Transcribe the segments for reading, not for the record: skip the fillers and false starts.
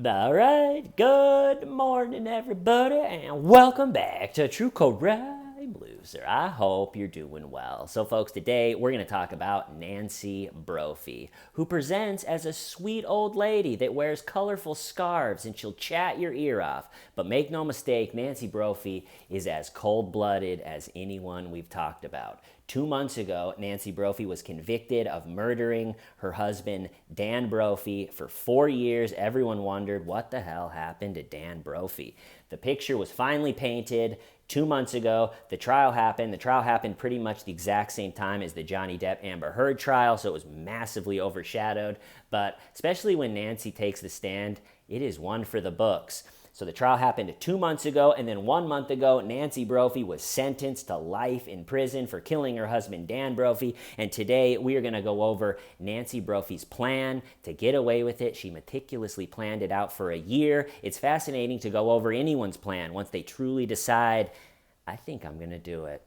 All right, good morning, everybody, and welcome back to True Crime Loser. I hope you're doing well. So, folks, today we're going to talk about Nancy Brophy, who presents as a sweet old lady that wears colorful scarves and she'll chat your ear off. But make no mistake, Nancy Brophy is as cold-blooded as anyone we've talked about. 2 months ago, Nancy Brophy was convicted of murdering her husband, Dan Brophy, for 4 years. Everyone wondered what the hell happened to Dan Brophy. The picture was finally painted 2 months ago. The trial happened. The trial happened pretty much the exact same time as the Johnny Depp Amber Heard trial, so it was massively overshadowed. But especially when Nancy takes the stand, it is one for the books. So the trial happened 2 months ago, and then 1 month ago, Nancy Brophy was sentenced to life in prison for killing her husband, Dan Brophy. And today, we are going to go over Nancy Brophy's plan to get away with it. She meticulously planned it out for a year. It's fascinating to go over anyone's plan once they truly decide, I think I'm going to do it.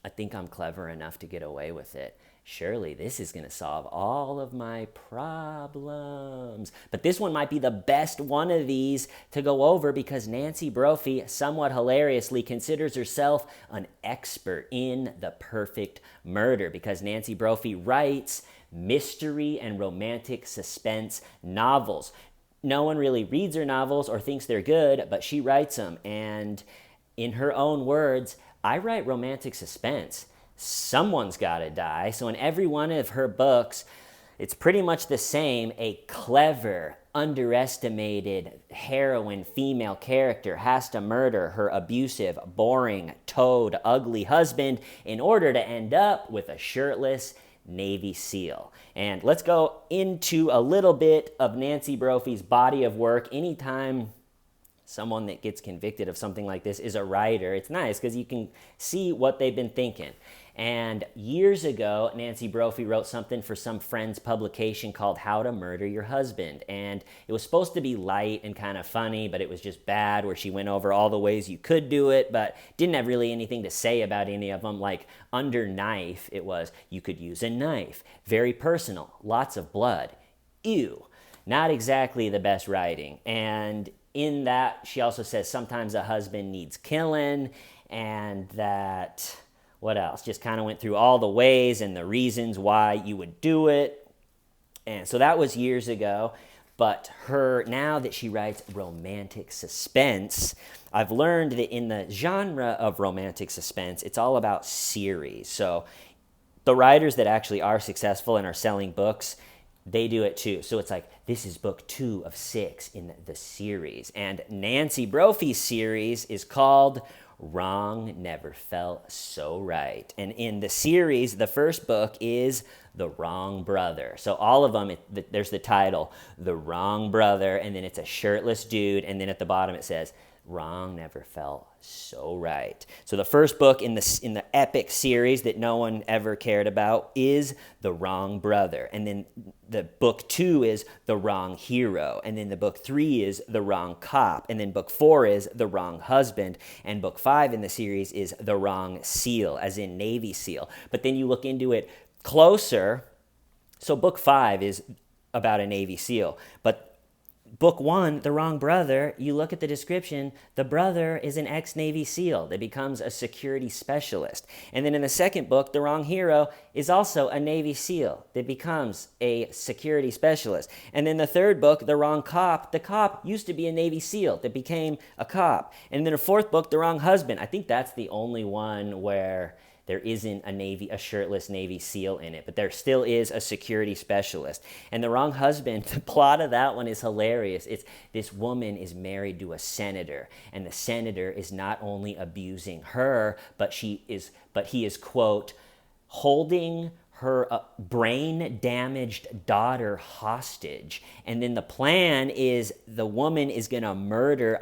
I think I'm clever enough to get away with it. Surely this is going to solve all of my problems. But this one might be the best one of these to go over because Nancy Brophy, somewhat hilariously, considers herself an expert in the perfect murder because Nancy Brophy writes mystery and romantic suspense novels. No one really reads her novels or thinks they're good, but she writes them. And in her own words, I write romantic suspense. Someone's got to die. So in every one of her books, it's pretty much the same. A clever, underestimated heroine female character has to murder her abusive, boring, toad, ugly husband in order to end up with a shirtless Navy SEAL. And let's go into a little bit of Nancy Brophy's body of work. Anytime someone that gets convicted of something like this is a writer, it's nice because you can see what they've been thinking. And years ago, Nancy Brophy wrote something for some friend's publication called How to Murder Your Husband. And it was supposed to be light and kind of funny, but it was just bad, where she went over all the ways you could do it, but didn't have really anything to say about any of them. Like under knife, it was, you could use a knife. Very personal, lots of blood. Ew. Not exactly the best writing. And in that, she also says sometimes a husband needs killing, and that, what else? Just kind of went through all the ways and the reasons why you would do it. And so that was years ago. But now that she writes romantic suspense, I've learned that in the genre of romantic suspense, it's all about series. So the writers that actually are successful and are selling books, they do it too. So it's like, this is book 2 of 6 in the series. And Nancy Brophy's series is called Wrong Never Felt So Right. And in the series, the first book is The Wrong Brother. So all of them, there's the title, The Wrong Brother, and then it's a shirtless dude, and then at the bottom it says, Wrong Never Felt So Right. So the first book in the epic series that no one ever cared about is The Wrong Brother. And then the book 2 is The Wrong Hero. And then the book 3 is The Wrong Cop. And then book 4 is The Wrong Husband. And book 5 in the series is The Wrong SEAL, as in Navy SEAL. But then you look into it closer. So book 5 is about a Navy SEAL. But book 1, The Wrong Brother, you look at the description, the brother is an ex-Navy SEAL that becomes a security specialist. And then in the second book, The Wrong Hero is also a Navy SEAL that becomes a security specialist. And then the third book, The Wrong Cop, the cop used to be a Navy SEAL that became a cop. And then the fourth book, The Wrong Husband, I think that's the only one where there isn't a shirtless Navy SEAL in it, but there still is a security specialist. And The Wrong Husband, the plot of that one is hilarious. It's this woman is married to a senator, and the senator is not only abusing her, but he is, quote, holding her brain-damaged daughter hostage. And then the plan is the woman is going to murder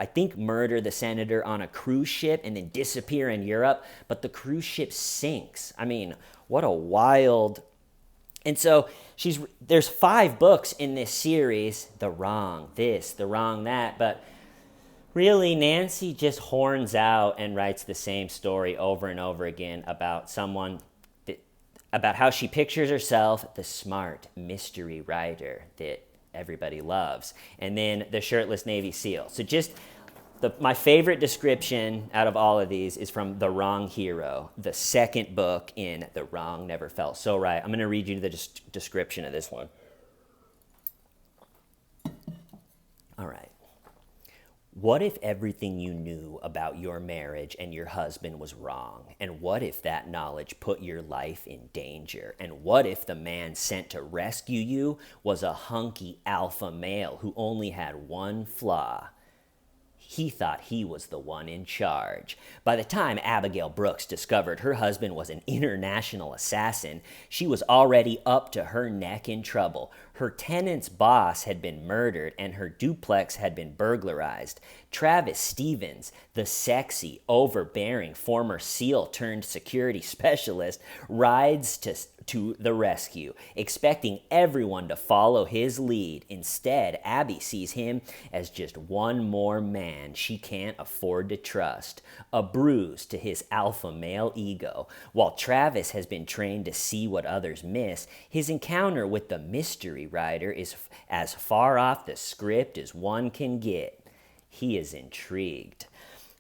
the senator on a cruise ship and then disappear in Europe. But the cruise ship sinks. I mean, what a wild... And so there's 5 books in this series, The Wrong This, The Wrong That, but really Nancy just horns out and writes the same story over and over again about how she pictures herself, the smart mystery writer that everybody loves. And then the shirtless Navy SEAL. So just my favorite description out of all of these is from The Wrong Hero, the second book in The Wrong Never Felt So Right. I'm going to read you the description of this one. All right. What if everything you knew about your marriage and your husband was wrong? And what if that knowledge put your life in danger? And what if the man sent to rescue you was a hunky alpha male who only had one flaw? He thought he was the one in charge. By the time Abigail Brooks discovered her husband was an international assassin, she was already up to her neck in trouble. Her tenant's boss had been murdered and her duplex had been burglarized. Travis Stevens, the sexy, overbearing former SEAL turned security specialist, rides to the rescue, expecting everyone to follow his lead. Instead, Abby sees him as just one more man she can't afford to trust, a bruise to his alpha male ego. While Travis has been trained to see what others miss, his encounter with the mystery writer is as far off the script as one can get. He is intrigued.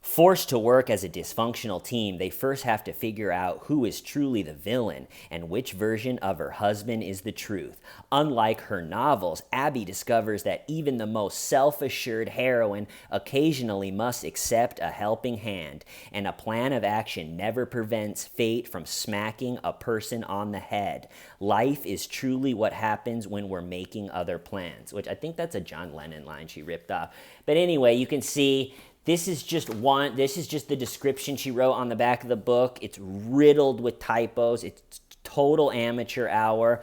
Forced to work as a dysfunctional team, they first have to figure out who is truly the villain and which version of her husband is the truth. Unlike her novels, Abby discovers that even the most self-assured heroine occasionally must accept a helping hand, and a plan of action never prevents fate from smacking a person on the head. Life is truly what happens when we're making other plans, which I think that's a John Lennon line she ripped off. But anyway, you can see this is just the description she wrote on the back of the book. It's riddled with typos. It's total amateur hour.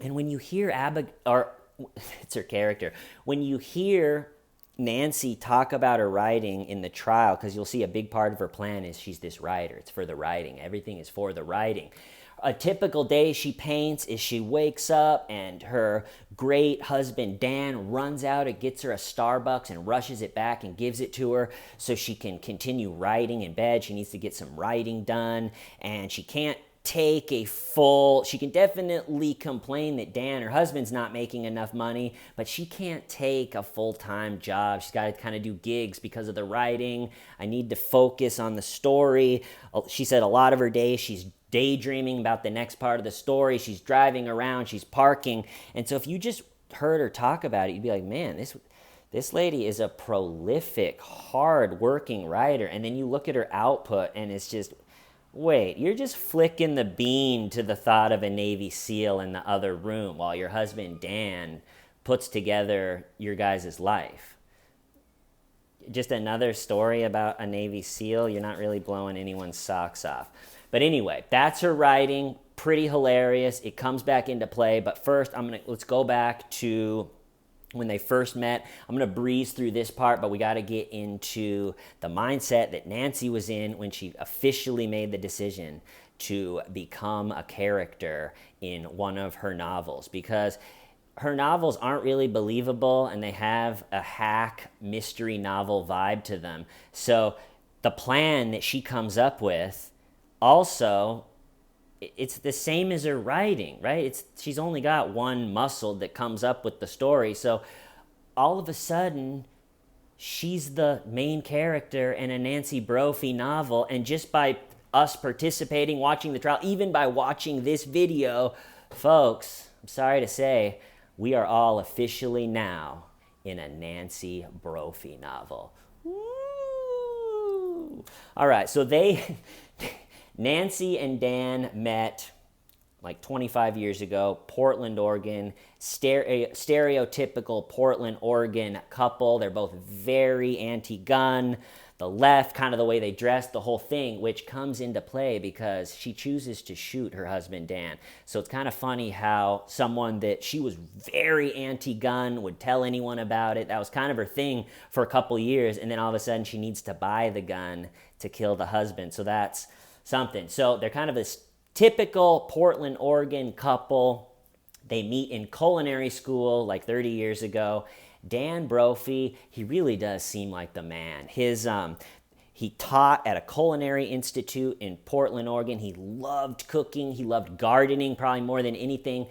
And when you hear it's her character. When you hear Nancy talk about her writing in the trial, because you'll see a big part of her plan is she's this writer. It's for the writing. Everything is for the writing. A typical day she paints is she wakes up and her great husband Dan runs out and gets her a Starbucks and rushes it back and gives it to her so she can continue writing in bed. She needs to get some writing done, and she can't she can definitely complain that Dan, her husband's, not making enough money, but she can't take a full-time job. She's got to kind of do gigs because of the writing. I need to focus on the story. She said a lot of her days she's daydreaming about the next part of the story. She's driving around, she's parking. And so if you just heard her talk about it, you'd be like, man, this lady is a prolific, hard-working writer. And then you look at her output and it's just, wait, you're just flicking the bean to the thought of a Navy SEAL in the other room while your husband Dan puts together your guys' life. Just another story about a Navy SEAL. You're not really blowing anyone's socks off. But anyway, that's her writing. Pretty hilarious. It comes back into play. But first, let's go back to when they first met. I'm going to breeze through this part, but we got to get into the mindset that Nancy was in when she officially made the decision to become a character in one of her novels, because her novels aren't really believable and they have a hack mystery novel vibe to them. So the plan that she comes up with also, it's the same as her writing, right? She's only got one muscle that comes up with the story. So all of a sudden, she's the main character in a Nancy Brophy novel. And just by us participating, watching the trial, even by watching this video, folks, I'm sorry to say, we are all officially now in a Nancy Brophy novel. Woo! All right, so Nancy and Dan met like 25 years ago, Portland, Oregon, stereotypical Portland, Oregon couple. They're both very anti-gun. The left, kind of the way they dress, the whole thing, which comes into play because she chooses to shoot her husband, Dan. So it's kind of funny how someone that she was very anti-gun would tell anyone about it. That was kind of her thing for a couple years, and then all of a sudden she needs to buy the gun to kill the husband. So that's something. So they're kind of this typical Portland, Oregon couple. They meet in culinary school like 30 years ago. Dan Brophy, he really does seem like the man. He taught at a culinary institute in Portland, Oregon. He loved cooking. He loved gardening probably more than anything.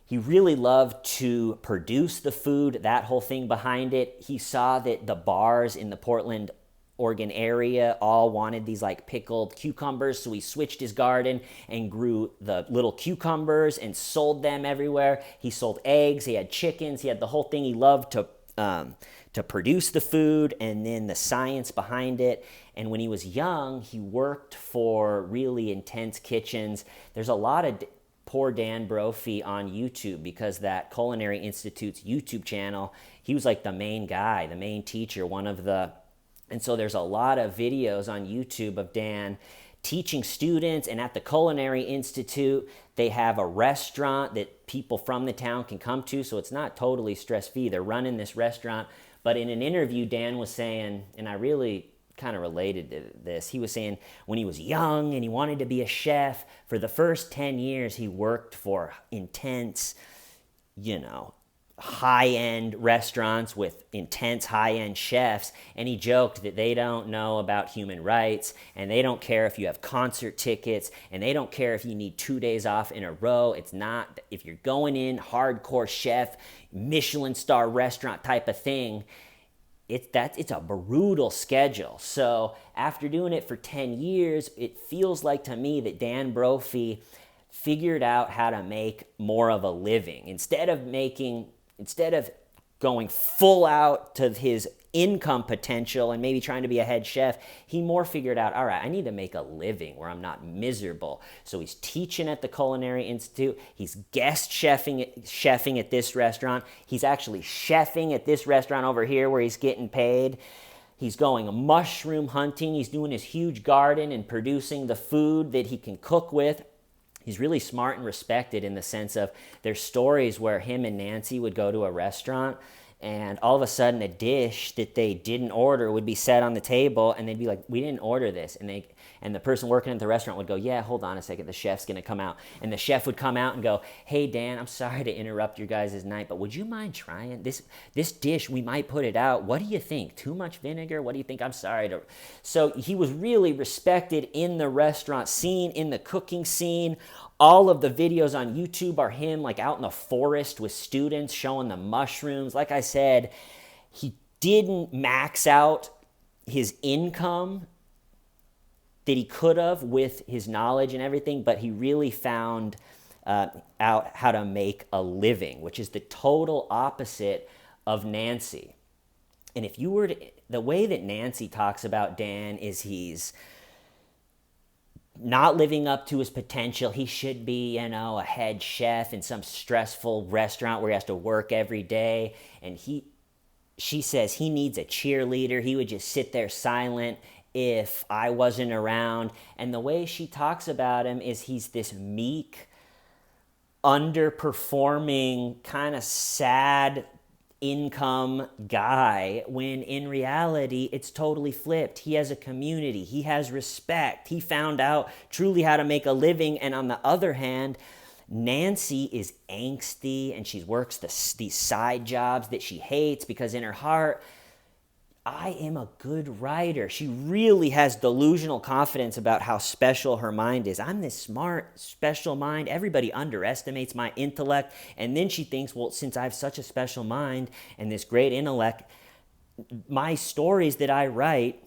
He really loved to produce the food, that whole thing behind it. He saw that the bars in the Portland, Oregon area all wanted these like pickled cucumbers, so he switched his garden and grew the little cucumbers and sold them everywhere. He sold eggs, he had chickens, he had the whole thing. He loved to produce the food and then the science behind it. And when he was young, he worked for really intense kitchens. There's a lot of poor Dan Brophy on YouTube because that Culinary Institute's YouTube channel, he was like the main guy, the main teacher, and so there's a lot of videos on YouTube of Dan teaching students. And at the Culinary Institute, they have a restaurant that people from the town can come to, so it's not totally stress-free. They're running this restaurant. But in an interview, Dan was saying, and I really kind of related to this. He was saying when he was young and he wanted to be a chef, for the first 10 years he worked for intense, high-end restaurants with intense high-end chefs, and he joked that they don't know about human rights, and they don't care if you have concert tickets, and they don't care if you need 2 days off in a row. It's not, if you're going in hardcore chef, Michelin star restaurant type of thing, it's a brutal schedule. So after doing it for 10 years, it feels like to me that Dan Brophy figured out how to make more of a living. Instead of going full out to his income potential and maybe trying to be a head chef, he more figured out, all right, I need to make a living where I'm not miserable. So he's teaching at the Culinary Institute. He's guest chefing at this restaurant. He's actually chefing at this restaurant over here where he's getting paid. He's going mushroom hunting. He's doing his huge garden and producing the food that he can cook with. He's really smart and respected in the sense of there's stories where him and Nancy would go to a restaurant and all of a sudden a dish that they didn't order would be set on the table and they'd be like, we didn't order this. And the person working at the restaurant would go, yeah, hold on a second, the chef's gonna come out. And the chef would come out and go, hey Dan, I'm sorry to interrupt your guys' night, but would you mind trying this dish? We might put it out. What do you think? Too much vinegar? What do you think? I'm sorry to. So he was really respected in the restaurant scene, in the cooking scene. All of the videos on YouTube are him like out in the forest with students showing the mushrooms. Like I said, he didn't max out his income that he could have with his knowledge and everything, but he really found out how to make a living, which is the total opposite of Nancy. And if you were to, the way that Nancy talks about Dan is he's not living up to his potential. He should be, a head chef in some stressful restaurant where he has to work every day. And she says he needs a cheerleader. He would just sit there silent if I wasn't around. And the way she talks about him is he's this meek, underperforming, kind of sad income guy, when in reality it's totally flipped. He has a community, he has respect, he found out truly how to make a living. And on the other hand, Nancy is angsty and she works these side jobs that she hates because in her heart, I am a good writer. She really has delusional confidence about how special her mind is. I'm this smart, special mind. Everybody underestimates my intellect. And then she thinks, well, since I have such a special mind and this great intellect, my stories that I write,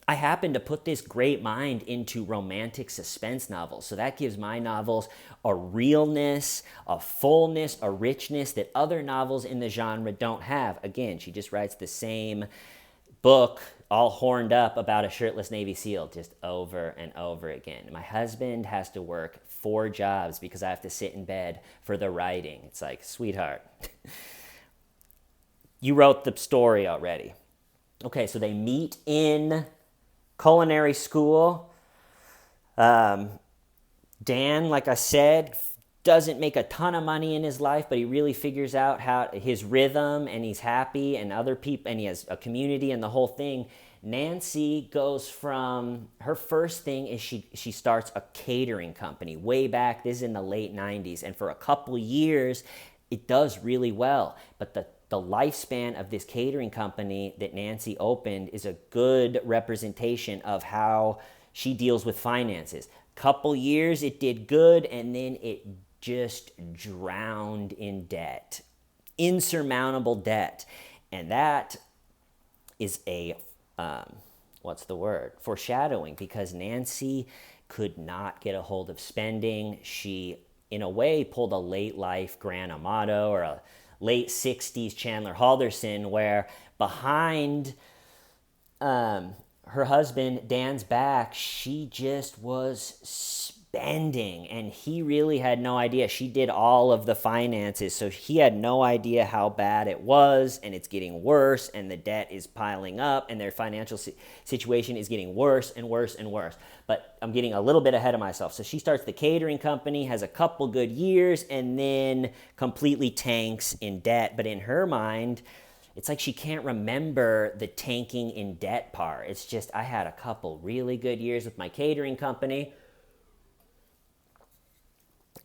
I happen to put this great mind into romantic suspense novels. So that gives my novels a realness, a fullness, a richness that other novels in the genre don't have. Again, she just writes the same book all horned up about a shirtless Navy SEAL just over and over again. My husband has to work 4 jobs because I have to sit in bed for the writing. It's like, sweetheart, you wrote the story already. Okay, so they meet in culinary school. Dan, like I said, doesn't make a ton of money in his life, but he really figures out how his rhythm, and he's happy, and other people, and he has a community and the whole thing. Nancy goes from, her first thing is she starts a catering company way back. This is in the late 90s, and for a couple years it does really well. But the lifespan of this catering company that Nancy opened is a good representation of how she deals with finances. Couple years it did good, and then it just drowned in debt, insurmountable debt. And that is a, foreshadowing, because Nancy could not get a hold of spending. She, in a way, pulled a late life Gran Amato or a late 60s Chandler Halderson, where behind her husband Dan's back, she just was spending, and he really had no idea. She did all of the finances, so he had no idea how bad it was, and it's getting worse, and the debt is piling up, and their financial situation is getting worse and worse and worse. But I'm getting a little bit ahead of myself. So she starts the catering company, has a couple good years, and then completely tanks in debt. But in her mind, it's like she can't remember the tanking in debt part. It's just, I had a couple really good years with my catering company,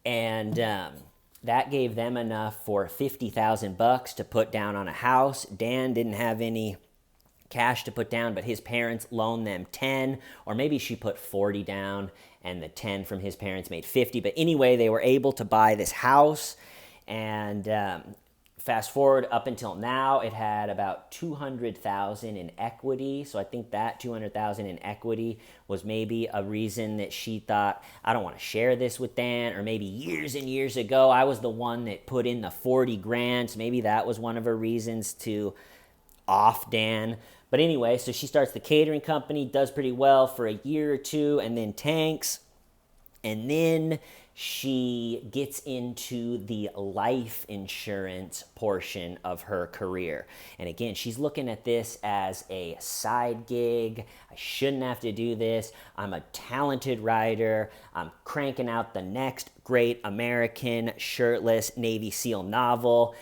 and that gave them enough for $50,000 to put down on a house. Dan didn't have any cash to put down, but his parents loaned them 10, or maybe she put 40 down, and the 10 from his parents made 50. But anyway, they were able to buy this house, and fast forward up until now, it had about $200,000 in equity. So I think that $200,000 in equity was maybe a reason that she thought, I don't want to share this with Dan. Or maybe years and years ago, I was the one that put in the 40 grand. So maybe that was one of her reasons to off Dan. But anyway, so she starts the catering company, does pretty well for a year or two, and then tanks. And then she gets into the life insurance portion of her career. And again, she's looking at this as a side gig. I shouldn't have to do this. I'm a talented writer. I'm cranking out the next great American shirtless Navy SEAL novel.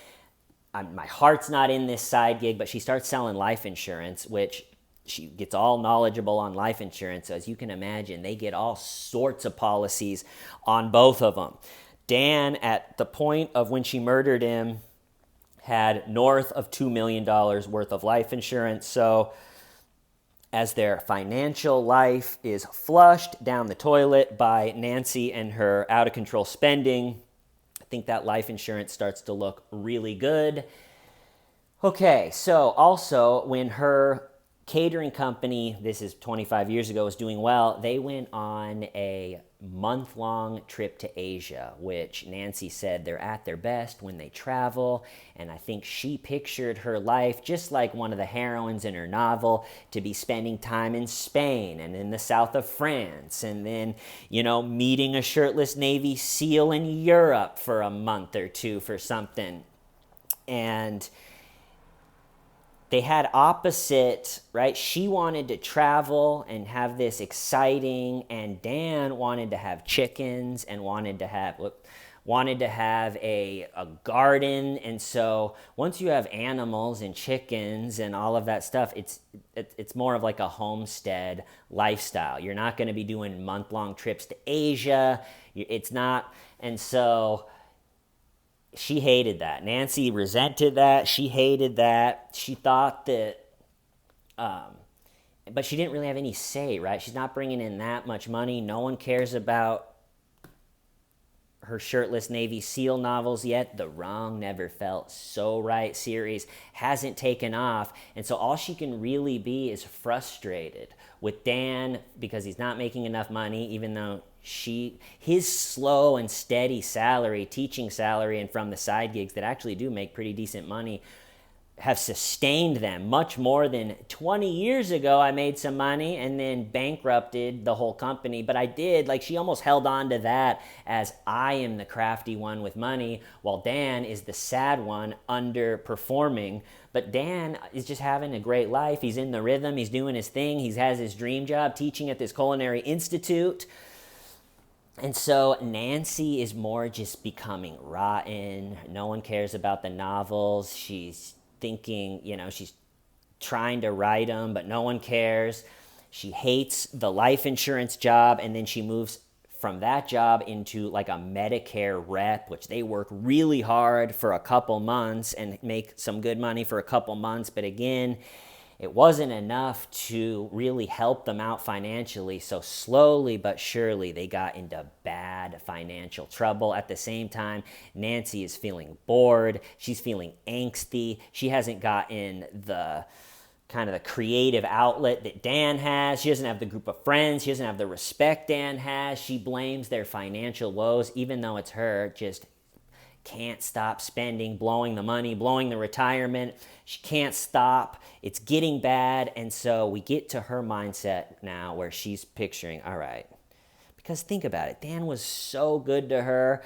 My heart's not in this side gig, but she starts selling life insurance, which she gets all knowledgeable on life insurance. So as you can imagine, they get all sorts of policies on both of them. Dan, at the point of when she murdered him, had north of $2 million worth of life insurance. So as their financial life is flushed down the toilet by Nancy and her out-of-control spending, I think that life insurance starts to look really good. Okay, so also when her catering company, this is 25 years ago, was doing well, they went on a month-long trip to Asia, which Nancy said they're at their best when they travel. And I think she pictured her life, just like one of the heroines in her novel, to be spending time in Spain and in the south of France, and then, meeting a shirtless Navy SEAL in Europe for a month or two for something. And they had opposite, right? She wanted to travel and have this exciting, and Dan wanted to have chickens and wanted to have a garden. And so once you have animals and chickens and all of that stuff, it's more of like a homestead lifestyle. You're not going to be doing month-long trips to Asia. It's not, and so she hated that. Nancy resented that. She hated that. She thought that, but she didn't really have any say, right? She's not bringing in that much money. No one cares about her shirtless Navy SEAL novels yet. The Wrong Never Felt So Right series hasn't taken off. And so all she can really be is frustrated with Dan because he's not making enough money, even though his slow and steady salary, teaching salary, and from the side gigs that actually do make pretty decent money, have sustained them much more than 20 years ago. I made some money and then bankrupted the whole company. But I did, she almost held on to that as I am the crafty one with money, while Dan is the sad one underperforming. But Dan is just having a great life. He's in the rhythm. He's doing his thing. He has his dream job teaching at this culinary institute. And so Nancy is more just becoming rotten. No one cares about the novels. She's thinking, she's trying to write them, but no one cares. She hates the life insurance job, and then she moves from that job into a Medicare rep, which they work really hard for a couple months and make some good money for a couple months. But again, it wasn't enough to really help them out financially. So slowly but surely, they got into bad financial trouble. At the same time, Nancy is feeling bored. She's feeling angsty. She hasn't gotten the kind of the creative outlet that Dan has. She doesn't have the group of friends. She doesn't have the respect Dan has. She blames their financial woes, even though it's her, just can't stop spending, blowing the money, blowing the retirement. She can't stop. It's getting bad. And so we get to her mindset now where she's picturing, all right, because think about it. Dan was so good to her.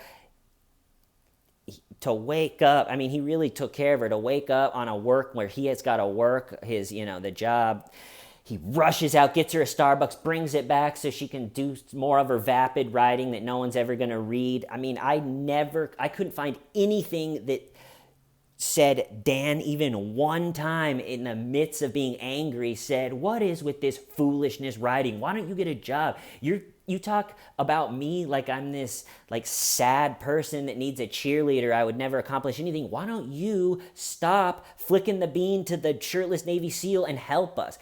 To wake up, I mean, he really took care of her. To wake up on a work where he has got to work his, the job. He rushes out, gets her a Starbucks, brings it back so she can do more of her vapid writing that no one's ever going to read. I mean, I couldn't find anything that said Dan even one time in the midst of being angry said, what is with this foolishness writing? Why don't you get a job? You talk about me like I'm this sad person that needs a cheerleader. I would never accomplish anything. Why don't you stop flicking the bean to the shirtless Navy SEAL and help us?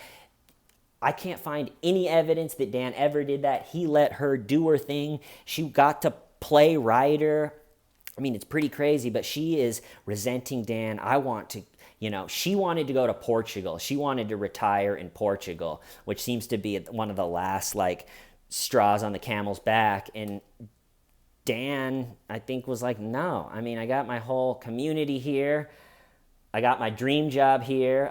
I can't find any evidence that Dan ever did that. He let her do her thing. She got to play writer. I mean, it's pretty crazy, but she is resenting Dan. She wanted to go to Portugal. She wanted to retire in Portugal, which seems to be one of the last straws on the camel's back. And Dan, I think, was like, no. I mean, I got my whole community here. I got my dream job here.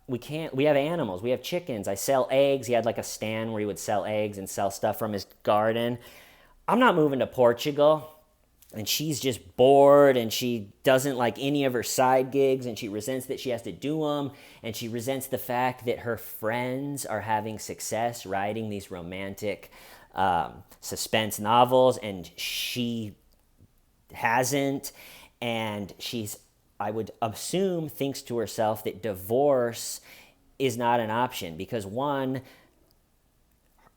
We have animals. We have chickens. I sell eggs. He had a stand where he would sell eggs and sell stuff from his garden. I'm not moving to Portugal. And she's just bored, and she doesn't like any of her side gigs, and she resents that she has to do them, and she resents the fact that her friends are having success writing these romantic suspense novels, and she hasn't. And I would assume, thinks to herself that divorce is not an option because, one,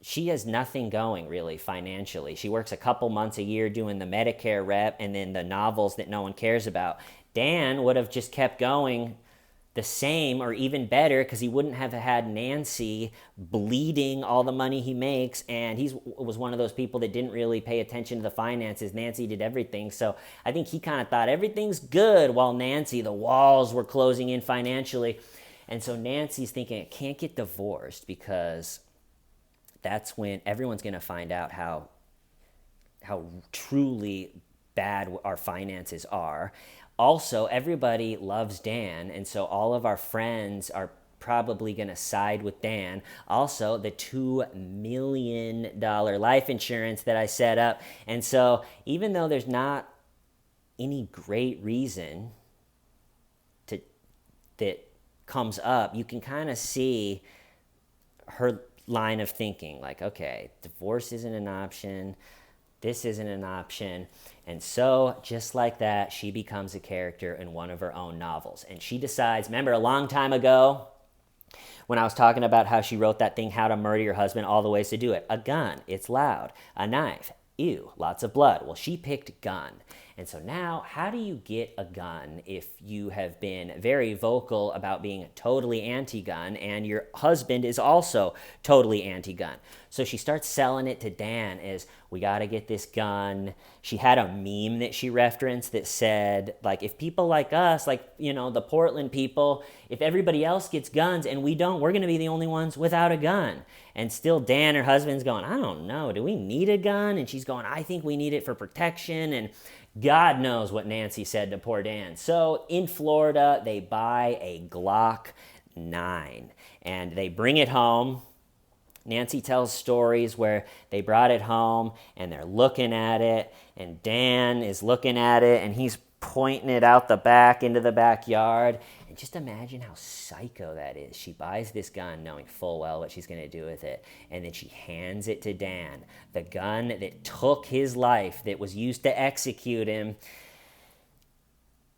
she has nothing going really financially. She works a couple months a year doing the Medicare rep and then the novels that no one cares about. Dan would have just kept going the same or even better because he wouldn't have had Nancy bleeding all the money he makes, and he was one of those people that didn't really pay attention to the finances. Nancy did everything, so I think he kind of thought everything's good while Nancy, the walls were closing in financially. And so Nancy's thinking, I can't get divorced because that's when everyone's going to find out how truly bad our finances are. Also, everybody loves Dan, and so all of our friends are probably going to side with Dan. Also, the $2 million life insurance that I set up. And so even though there's not any great reason that comes up, you can kind of see her line of thinking, okay, divorce isn't an option, this isn't an option. And so just like that, she becomes a character in one of her own novels. And she decides, remember a long time ago when I was talking about how she wrote that thing, How to Murder Your Husband, all the ways to do it. A gun, it's loud. A knife, ew, lots of blood. Well, she picked gun. And so now, how do you get a gun if you have been very vocal about being totally anti-gun and your husband is also totally anti-gun? So she starts selling it to Dan as, we got to get this gun. She had a meme that she referenced that said, if people like us, the Portland people, if everybody else gets guns and we don't, we're going to be the only ones without a gun. And still Dan, her husband's going, I don't know, do we need a gun? And she's going, I think we need it for protection. And God knows what Nancy said to poor Dan. So in Florida, they buy a Glock 9 and they bring it home. Nancy tells stories where they brought it home and they're looking at it, and Dan is looking at it and he's pointing it out the back into the backyard. And just imagine how psycho that is. She buys this gun knowing full well what she's going to do with it, and then she hands it to Dan, the gun that took his life, that was used to execute him.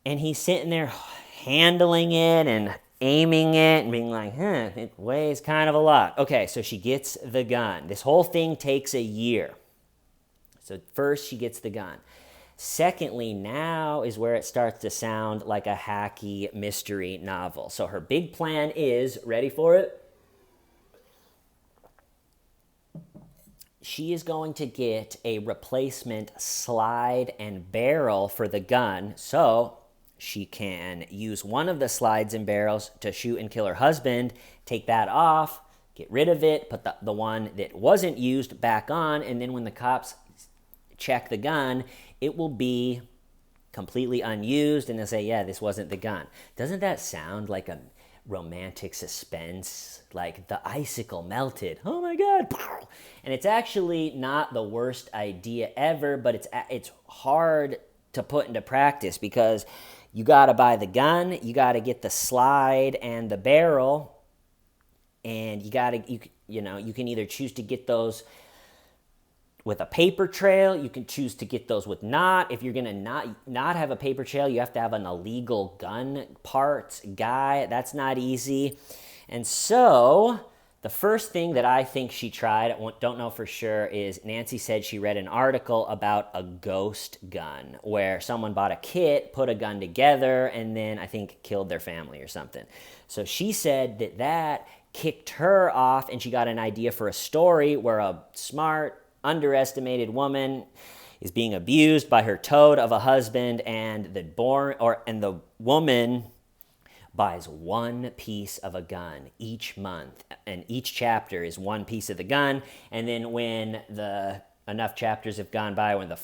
And he's sitting there handling it and aiming it and being like, it weighs kind of a lot. Okay, so she gets the gun. This whole thing takes a year. So first she gets the gun. Secondly, now is where it starts to sound like a hacky mystery novel. So her big plan is, ready for it? She is going to get a replacement slide and barrel for the gun, so she can use one of the slides and barrels to shoot and kill her husband, take that off, get rid of it, put the one that wasn't used back on, and then when the cops check the gun, it will be completely unused, and they'll say, yeah, this wasn't the gun. Doesn't that sound like a romantic suspense? Like the icicle melted. Oh my God. And it's actually not the worst idea ever, but it's hard to put into practice because you got to buy the gun, you got to get the slide and the barrel, and you can either choose to get those with a paper trail, you can choose to get those with not. If you're going to not have a paper trail, you have to have an illegal gun parts guy. That's not easy. And so the first thing that I think she tried, I don't know for sure, is Nancy said she read an article about a ghost gun where someone bought a kit, put a gun together, and then I think killed their family or something. So she said that kicked her off, and she got an idea for a story where a smart, underestimated woman is being abused by her toad of a husband, and the woman buys one piece of a gun each month, and each chapter is one piece of the gun. And then when enough chapters have gone by, when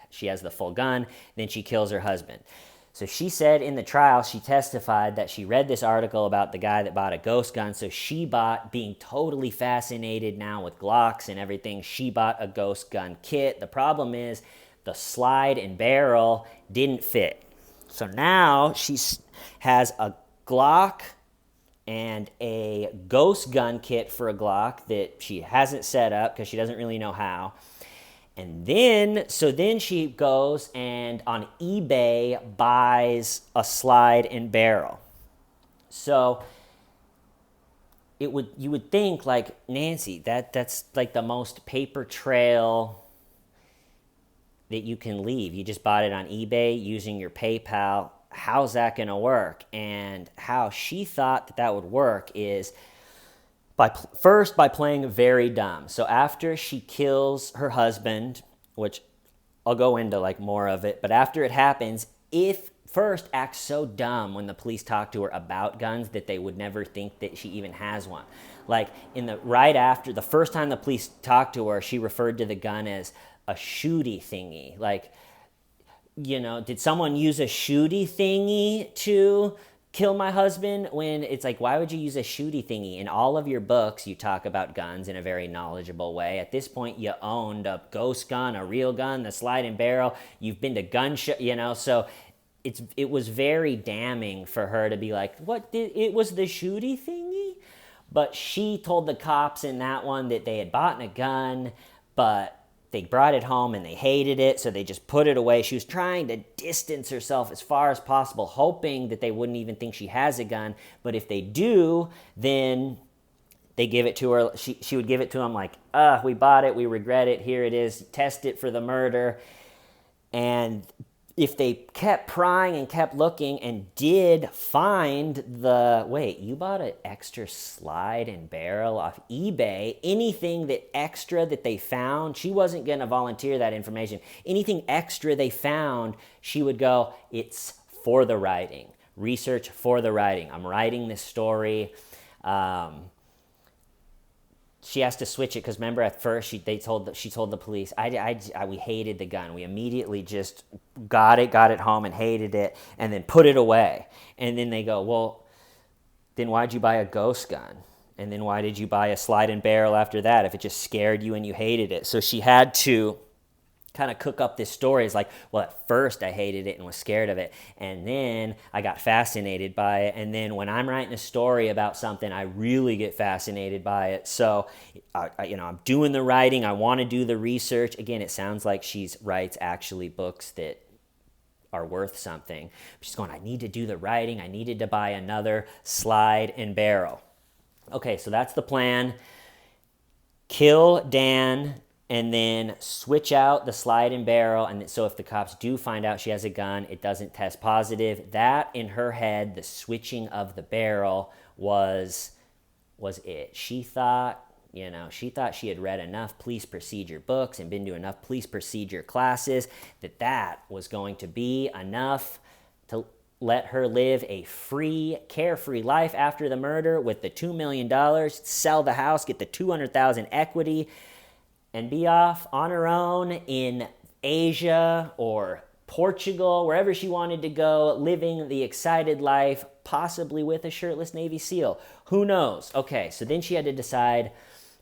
she has the full gun, then she kills her husband. So she said in the trial, she testified that she read this article about the guy that bought a ghost gun. So she being totally fascinated now with Glocks and everything, she bought a ghost gun kit. The problem is the slide and barrel didn't fit. So now she has a Glock and a ghost gun kit for a Glock that she hasn't set up because she doesn't really know how. And then she goes and on eBay buys a slide and barrel. So you would think, like, Nancy, that's like the most paper trail that you can leave. You just bought it on eBay using your PayPal. How's that going to work? And how she thought that would work is by playing very dumb. So after she kills her husband, which I'll go into like more of it, but after it happens, first acts so dumb when the police talk to her about guns that they would never think that she even has one. Like right after the first time the police talked to her, she referred to the gun as a shooty thingy. Like, did someone use a shooty thingy to kill my husband? When it's like, why would you use a shooty thingy? In all of your books, you talk about guns in a very knowledgeable way. At this point, you owned a ghost gun, a real gun, the slide and barrel. You've been to gun show, so it was very damning for her to be like, it was the shooty thingy? But she told the cops in that one that they had bought a gun, but they brought it home and they hated it, so they just put it away. She was trying to distance herself as far as possible, hoping that they wouldn't even think she has a gun. But if they do, then they give it to her. She would give it to them like, we bought it, we regret it, here it is, test it for the murder. And if they kept prying and kept looking and did find you bought an extra slide and barrel off eBay, anything extra that they found, she wasn't going to volunteer that information. Anything extra they found, she would go, it's for the writing. Research for the writing. I'm writing this story. She has to switch it because remember at first she told the police, we hated the gun. We immediately just got it home and hated it and then put it away. And then they go, well, then why'd you buy a ghost gun? And then why did you buy a slide and barrel after that if it just scared you and you hated it? So she had to kind of cook up this story. It's like, well, at first I hated it and was scared of it, and then I got fascinated by it, and then when I'm writing a story about something, I really get fascinated by it. So I'm doing the writing, I want to do the research. Again, it sounds like she writes actually books that are worth something. She's going, I need to do the writing, I needed to buy another slide and barrel. Okay, so that's the plan. Kill Dan and then switch out the slide and barrel. And so if the cops do find out she has a gun, it doesn't test positive. That, in her head, the switching of the barrel was it. She thought she had read enough police procedure books and been to enough police procedure classes that was going to be enough to let her live a free, carefree life after the murder with the $2 million, sell the house, get the $200,000 equity, and be off on her own in Asia or Portugal, wherever she wanted to go, living the excited life, possibly with a shirtless Navy SEAL. Who knows? Okay, so then she had to decide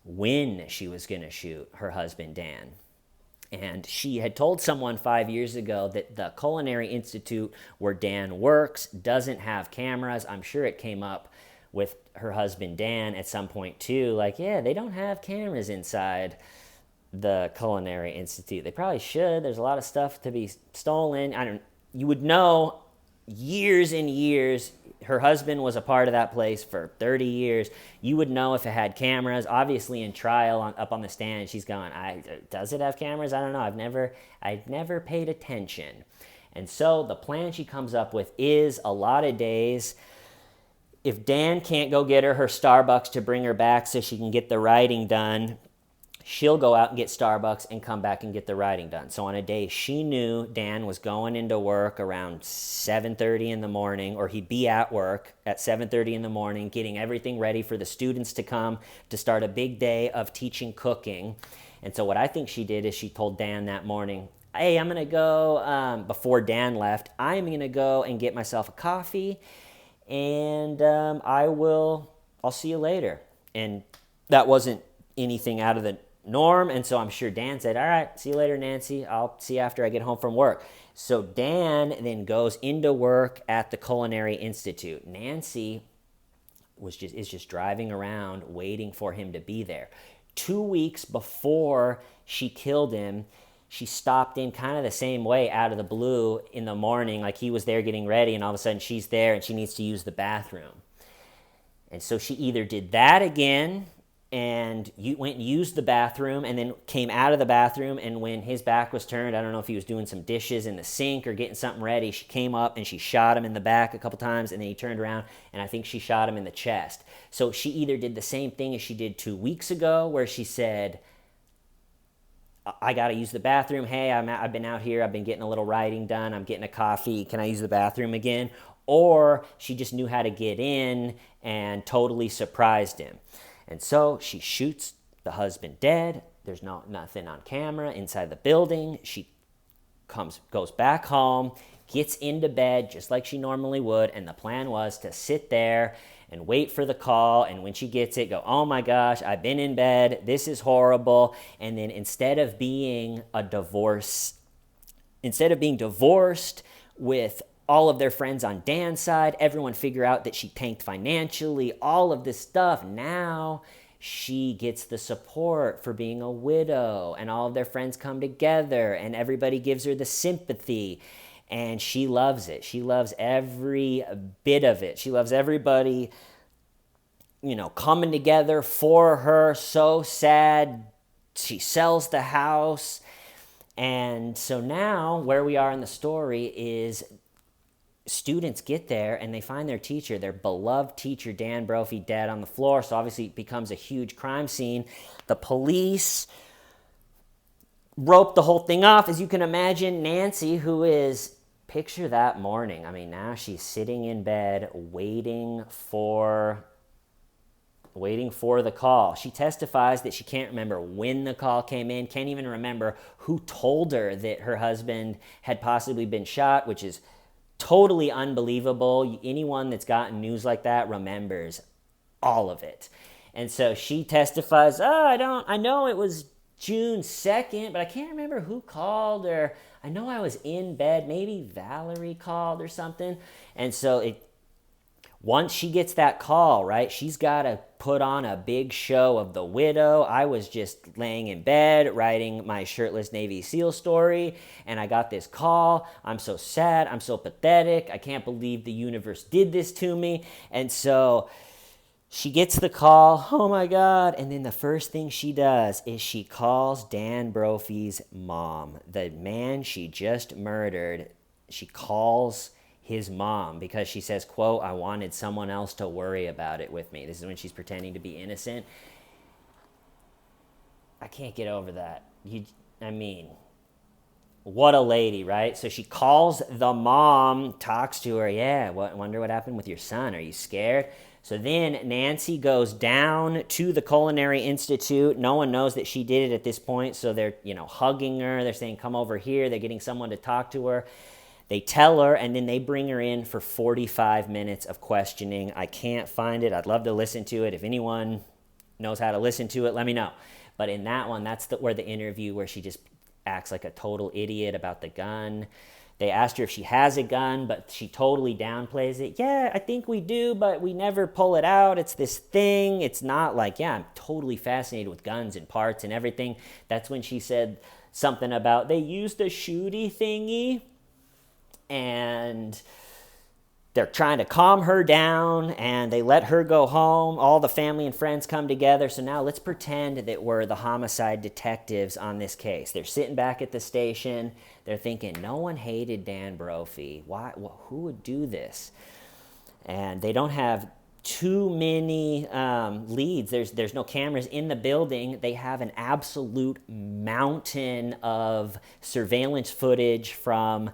when she was going to shoot her husband, Dan. And she had told someone 5 years ago that the Culinary Institute where Dan works doesn't have cameras. I'm sure it came up with her husband, Dan, at some point too. Like, yeah, they don't have cameras inside the Culinary Institute. They probably should. There's a lot of stuff to be stolen. You would know years and years. Her husband was a part of that place for 30 years. You would know if it had cameras. Obviously, in trial, up on the stand, she's going, does it have cameras? I don't know. I've never paid attention. And so the plan she comes up with is a lot of days. If Dan can't go get her Starbucks to bring her back so she can get the writing done, she'll go out and get Starbucks and come back and get the writing done. So on a day she knew Dan was going into work around 7:30 in the morning, or he'd be at work at 7:30 in the morning, getting everything ready for the students to come to start a big day of teaching cooking. And so what I think she did is she told Dan that morning, hey, I'm going to go, before Dan left, I'm going to go and get myself a coffee, and I'll see you later. And that wasn't anything out of the norm, and so I'm sure Dan said, all right, see you later, Nancy. I'll see you after I get home from work. So Dan then goes into work at the Culinary Institute. Nancy is just driving around waiting for him to be there. 2 weeks before she killed him, she stopped in kind of the same way out of the blue in the morning, like he was there getting ready, and all of a sudden she's there and she needs to use the bathroom. And so she either did that again and went and used the bathroom and then came out of the bathroom, and when his back was turned, I don't know if he was doing some dishes in the sink or getting something ready, she came up and she shot him in the back a couple times, and then he turned around and I think she shot him in the chest. So she either did the same thing as she did 2 weeks ago, where she said, I got to use the bathroom. Hey, I've been out here. I've been getting a little writing done. I'm getting a coffee. Can I use the bathroom again? Or she just knew how to get in and totally surprised him. And so she shoots the husband dead. There's nothing on camera inside the building. She goes back home, gets into bed just like she normally would, and the plan was to sit there and wait for the call, and when she gets it, go, oh my gosh, I've been in bed, this is horrible. And then instead of being divorced with all of their friends on Dan's side, everyone figure out that she tanked financially, all of this stuff. Now she gets the support for being a widow, and all of their friends come together, and everybody gives her the sympathy, and she loves it. She loves every bit of it. She loves everybody, coming together for her. So sad. She sells the house. And so now where we are in the story is students get there and they find their teacher, their beloved teacher, Dan Brophy, dead on the floor. So obviously it becomes a huge crime scene. The police rope the whole thing off. As you can imagine, Nancy, who is, picture that morning. I mean, now she's sitting in bed waiting for the call. She testifies that she can't remember when the call came in, can't even remember who told her that her husband had possibly been shot, which is totally unbelievable. Anyone that's gotten news like that remembers all of it. And so she testifies, I know it was June 2nd, but I can't remember who called, or I know I was in bed. Maybe Valerie called or something. And so once she gets that call, right, she's got to put on a big show of the widow. I was just laying in bed writing my shirtless Navy SEAL story, and I got this call. I'm so sad. I'm so pathetic. I can't believe the universe did this to me. And so She gets the call, oh my God, and then the first thing she does is she calls Dan Brophy's mom, the man she just murdered. She calls his mom because she says, quote, I wanted someone else to worry about it with me. This is when she's pretending to be innocent. I can't get over that. I mean, what a lady, right? So she calls the mom, talks to her. Yeah, wonder what happened with your son. Are you scared? So then Nancy goes down to the Culinary Institute. No one knows that she did it at this point, so they're, hugging her. They're saying, come over here. They're getting someone to talk to her. They tell her, and then they bring her in for 45 minutes of questioning. I can't find it. I'd love to listen to it. If anyone knows how to listen to it, let me know. But in that one, that's where the interview where she just acts like a total idiot about the gun. They asked her if she has a gun, but she totally downplays it. Yeah, I think we do, but we never pull it out. It's this thing. It's not like, yeah, I'm totally fascinated with guns and parts and everything. That's when she said something about they used a shooty thingy, and they're trying to calm her down, and they let her go home. All the family and friends come together. So now let's pretend that we're the homicide detectives on this case. They're sitting back at the station. They're thinking, no one hated Dan Brophy. Why? Who would do this? And they don't have too many leads. There's no cameras in the building. They have an absolute mountain of surveillance footage from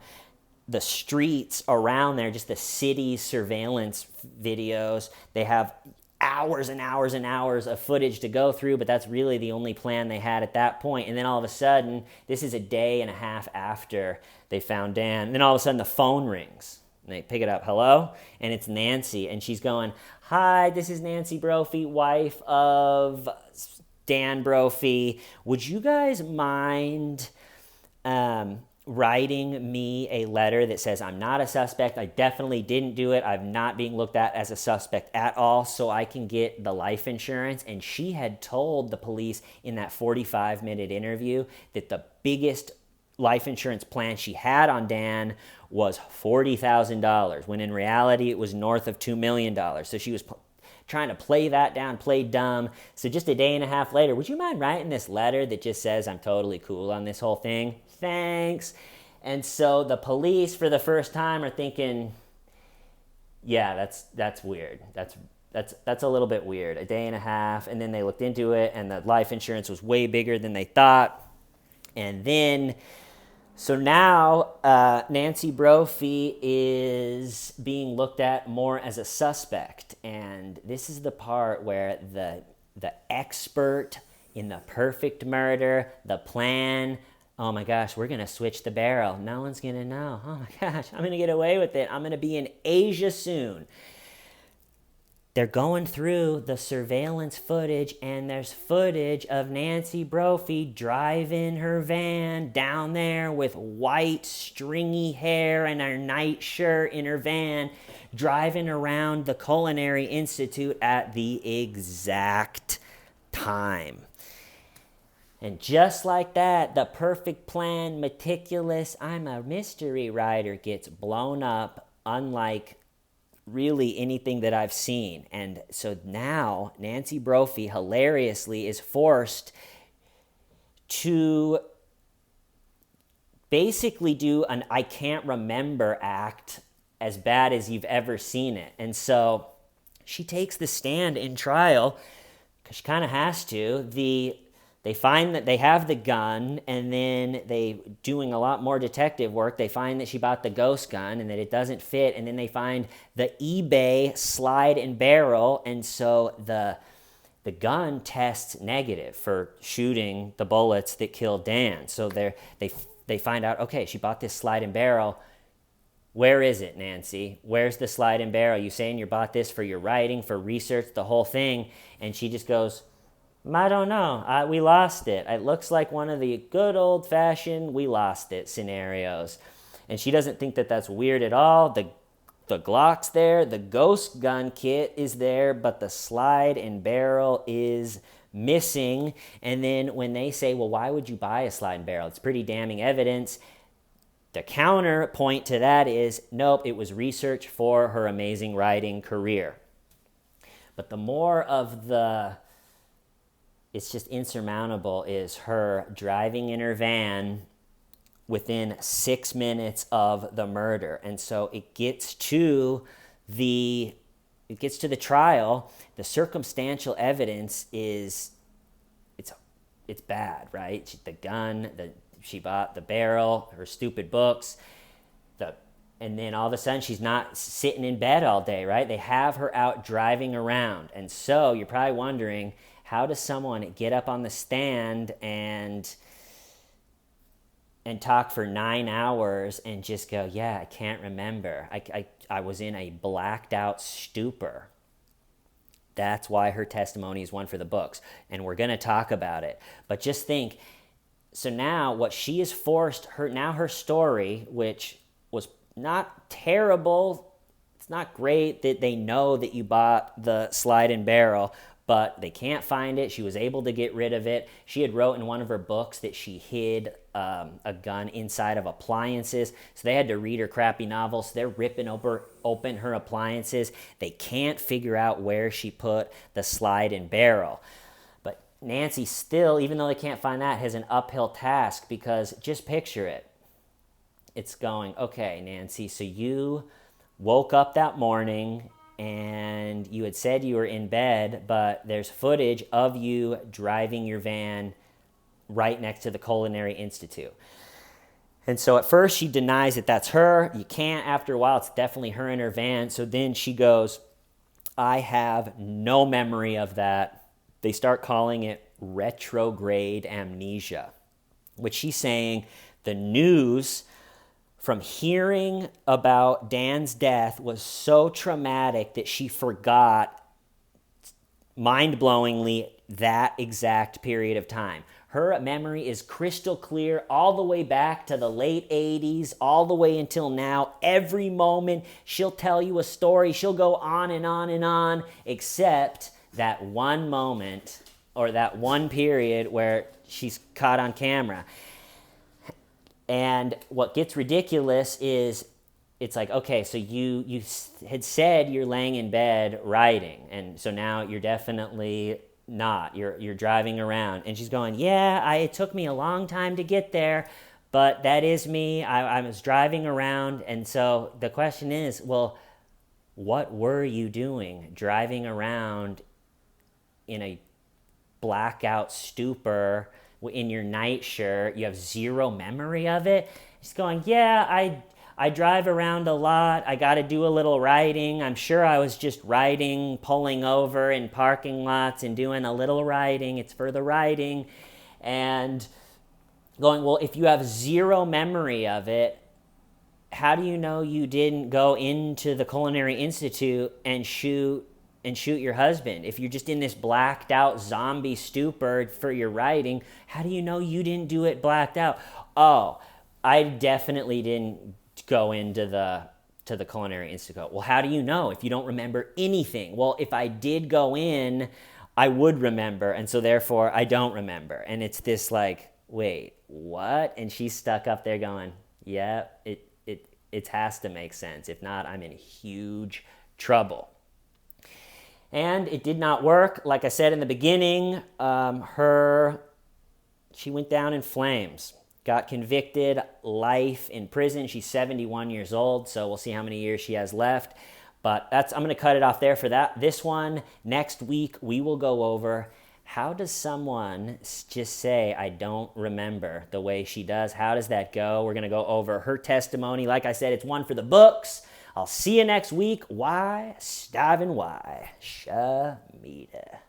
the streets around there, just the city's surveillance videos. They have hours and hours and hours of footage to go through, but that's really the only plan they had at that point. And then all of a sudden, this is a day and a half after they found Dan, and then all of a sudden the phone rings. And they pick it up, hello? And it's Nancy, and she's going, hi, this is Nancy Brophy, wife of Dan Brophy. Would you guys mind writing me a letter that says I'm not a suspect, I definitely didn't do it, I'm not being looked at as a suspect at all, so I can get the life insurance? And she had told the police in that 45-minute interview that the biggest life insurance plan she had on Dan was $40,000, when in reality it was north of $2 million. So she was trying to play that down, play dumb. So just a day and a half later, would you mind writing this letter that just says I'm totally cool on this whole thing? Thanks. And so the police, for the first time, are thinking, yeah, that's weird. That's a little bit weird. A day and a half, and then they looked into it, and the life insurance was way bigger than they thought. And then, so now Nancy Brophy is being looked at more as a suspect. And this is the part where the expert in the perfect murder, the plan, oh my gosh, we're going to switch the barrel. No one's going to know. Oh my gosh, I'm going to get away with it. I'm going to be in Asia soon. They're going through the surveillance footage, and there's footage of Nancy Brophy driving her van down there with white stringy hair and her night shirt in her van, driving around the Culinary Institute at the exact time. And just like that, the perfect plan, meticulous, I'm a mystery writer, gets blown up, unlike really anything that I've seen. And so now Nancy Brophy hilariously is forced to basically do an I can't remember act as bad as you've ever seen it. And so she takes the stand in trial because she kind of has to. They find that they have the gun, and then they, doing a lot more detective work, they find that she bought the ghost gun and that it doesn't fit, and then they find the eBay slide and barrel, and so the gun tests negative for shooting the bullets that killed Dan. So they find out, okay, she bought this slide and barrel. Where is it, Nancy? Where's the slide and barrel? You saying you bought this for your writing, for research, the whole thing? And she just goes, I don't know. We lost it. It looks like one of the good old-fashioned we lost it scenarios. And she doesn't think that that's weird at all. The Glock's there. The ghost gun kit is there, but the slide and barrel is missing. And then when they say, well, why would you buy a slide and barrel? It's pretty damning evidence. The counterpoint to that is, nope, it was research for her amazing writing career. But the more of it's just insurmountable is her driving in her van within 6 minutes of the murder. And so it gets to the trial. The circumstantial evidence is it's bad, right? The gun, she bought the barrel, her stupid books, and then all of a sudden she's not sitting in bed all day, right? They have her out driving around. And so you're probably wondering, how does someone get up on the stand and talk for 9 hours and just go, yeah, I can't remember. I was in a blacked out stupor. That's why her testimony is one for the books. And we're going to talk about it. But just think, so now what she is forced, her story, which was not terrible, it's not great that they know that you bought the slide and barrel, but they can't find it. She was able to get rid of it. She had wrote in one of her books that she hid a gun inside of appliances. So they had to read her crappy novels. They're ripping open her appliances. They can't figure out where she put the slide and barrel. But Nancy still, even though they can't find that, has an uphill task, because just picture it. It's going, okay, Nancy, so you woke up that morning and you had said you were in bed, but there's footage of you driving your van right next to the Culinary Institute. And so at first she denies that that's her. You can't, after a while, it's definitely her in her van. So then she goes, I have no memory of that. They start calling it retrograde amnesia, which she's saying the news from hearing about Dan's death was so traumatic that she forgot, mind-blowingly, that exact period of time. Her memory is crystal clear all the way back to the late 80s, all the way until now. Every moment, she'll tell you a story. She'll go on and on and on, except that one moment or that one period where she's caught on camera. And what gets ridiculous is it's like, okay, so you had said you're laying in bed writing, and so now you're definitely not. You're driving around. And she's going, yeah, it took me a long time to get there, but that is me. I was driving around. And so the question is, well, what were you doing driving around in a blackout stupor, in your nightshirt? You have zero memory of it? She's going, yeah, I drive around a lot. I got to do a little writing. I'm sure I was just writing, pulling over in parking lots and doing a little writing. It's for the writing. And going, well, if you have zero memory of it, how do you know you didn't go into the Culinary Institute and shoot your husband? If you're just in this blacked out zombie stupor for your writing, how do you know you didn't do it blacked out? Oh, I definitely didn't go into the Culinary Institute. Well, how do you know if you don't remember anything? Well, if I did go in, I would remember, and so therefore I don't remember. And it's this like, wait, what? And she's stuck up there going, yeah, it has to make sense. If not, I'm in huge trouble. And it did not work. Like I said in the beginning, she went down in flames. Got convicted, life in prison. She's 71 years old, so we'll see how many years she has left. But I'm going to cut it off there for this one. Next week, we will go over, how does someone just say, I don't remember, the way she does? How does that go? We're going to go over her testimony. Like I said, it's one for the books. I'll see you next week. Why? Starving why? Shamita.